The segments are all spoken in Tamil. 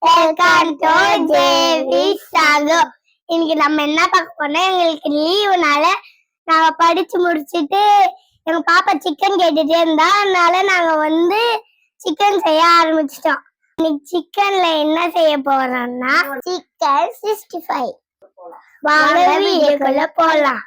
Welcome to JV sago. இன்னைக்கு நம்ம என்ன பார்க்க போறோம்னா, எங்களுக்கு லீவுனால நாங்க படிச்சு முடிச்சிட்டு எங்க பாப்பா சிக்கன் கேட்டுட்டே இருந்தா, அதனால நாங்க சிக்கன் செய்ய ஆரம்பிச்சிட்டோம். இன்னைக்கு சிக்கன்ல என்ன செய்ய போறோம்னா சிக்கன் 65. வாங்க வீடியோக்குள்ள போலாம்.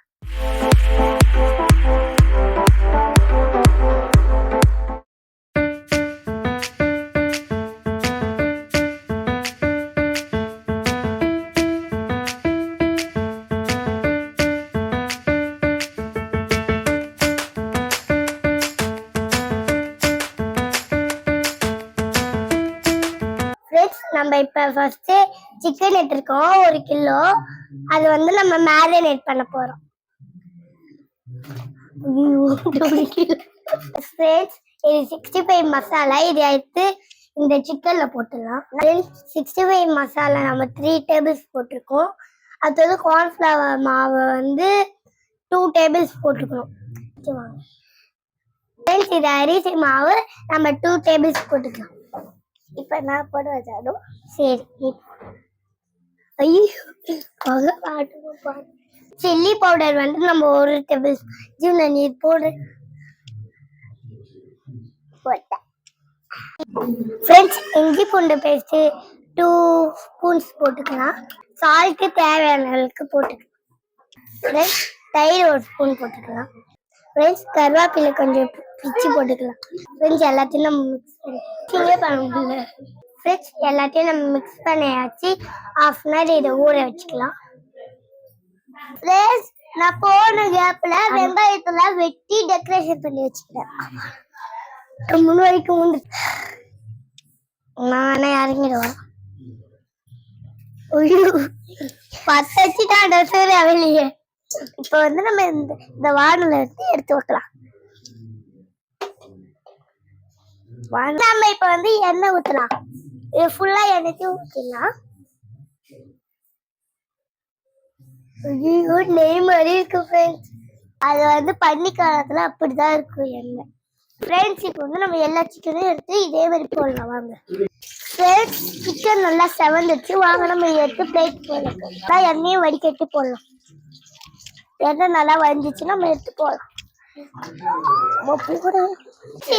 நம்ம இப்ப ஃபர்ஸ்ட் சிக்கன் எடுத்துருக்கோம் 1 கிலோ. அது நம்ம மேரினேட் பண்ண போறோம். இது 65 மசாலா. இது எடுத்து இந்த சிக்கன்ல போட்டுடலாம். 65 மசாலா நம்ம 3 டேபிள்ஸ் போட்டிருக்கோம். அடுத்தது கார்ன்ஃபிளவர் மாவு 2 டேபிள்ஸ் போட்டுக்கணும். இது அரிசி மாவு நம்ம 2 டேபிள்ஸ் போட்டுக்கலாம். இப்ப நான் போட வச்சாலும் சரி. சில்லி பவுடர் நம்ம 1 டேபிள் ஸ்பூன் நீர் போடு போட்டேன். ஃப்ரெண்ட்ஸ், இஞ்சி பூண்டு பேஸ்ட் 2 ஸ்பூன்ஸ் போட்டுக்கலாம். சால்ட் தேவையான அளவுக்கு போட்டுக்கலாம். ஃப்ரெண்ட்ஸ், தயிர் 1 ஸ்பூன் போட்டுக்கலாம். ஃப்ரெண்ட்ஸ், கருவேப்பிலை கொஞ்சம் பிச்சு போட்டுக்கலாம். ஃப்ரெண்ட்ஸ், எல்லாத்தையும் நம்ம மிக்ஸ் பண்ண முடியல. ஃப்ரெண்ட்ஸ், எல்லாத்தையும் நம்ம மிக்ஸ் பண்ணியாச்சு. 1/2 அன் ஹவர் இதை ஊற வச்சுக்கலாம். ஃப்ரெண்ட்ஸ், நான் போன கேப்ல வெங்காயத்தெல்லாம் வெட்டி டெக்கரேஷன் பண்ணி வச்சுட்டேன். 3 வரைக்கும் உண்டு. நான் இறங்கிடுவேன். பத்தாச்சுதான் வெளியே. இப்ப நம்ம இந்த வானல எடுத்து வைக்கலாம். நம்ம இப்ப எண்ணெய் ஊத்தலாம். இது ஃபுல்லா எண்ணெய் ஊத்திடலாம். நெய் மாதிரி இருக்கு ஃப்ரெண்ட்ஸ். அது பன்னி காலத்துல அப்படிதான் இருக்கும் எண்ணெய். ஃப்ரெண்ட்ஸ், இப்போ நம்ம எல்லா சிக்கனையும் எடுத்து இதே மாதிரி போடலாம். வாங்க ஃப்ரெண்ட்ஸ், சிக்கன் நல்லா செவந்துச்சு. வாங்க நம்ம எடுத்து பிளேட் போடலாம். எண்ணெயும் வடிகட்டி போடலாம். எண்ணெய் நல்லா வஞ்சிச்சு நம்ம எடுத்து போடலாம்.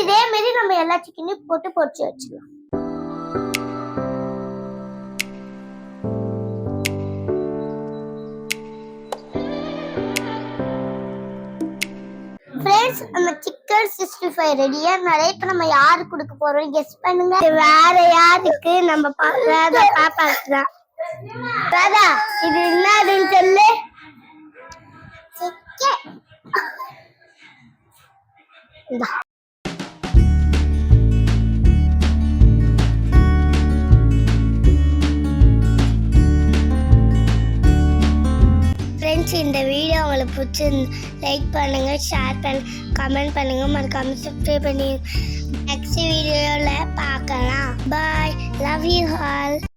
இதே மாதிரி நம்ம எல்லா சிக்கனையும் போட்டு பொரிச்சு வச்சிடலாம். ஃப்ரெண்ட்ஸ், நம்ம சிக்கன் 65 ரெடியா. நிறைய இப்ப நம்ம யாரு கொடுக்க போறோம் கெஸ் பண்ணுங்க. வேற யாருக்கு? நம்ம பாப்பாக்கு தான். ராதா, இது என்னதுன்னு சொல்லு. ஃப்ரெண்ட்ஸ், இந்த வீடியோ உங்களுக்கு பிடிச்சிருந்து லைக் பண்ணுங்க, ஷேர் பண்ணுங்க, கமெண்ட் பண்ணுங்க, மறக்காம சப்ஸ்கிரைப் பண்ணி நெக்ஸ்ட் வீடியோல பார்க்கலாம். பாய், லவ் யூ ஆல்.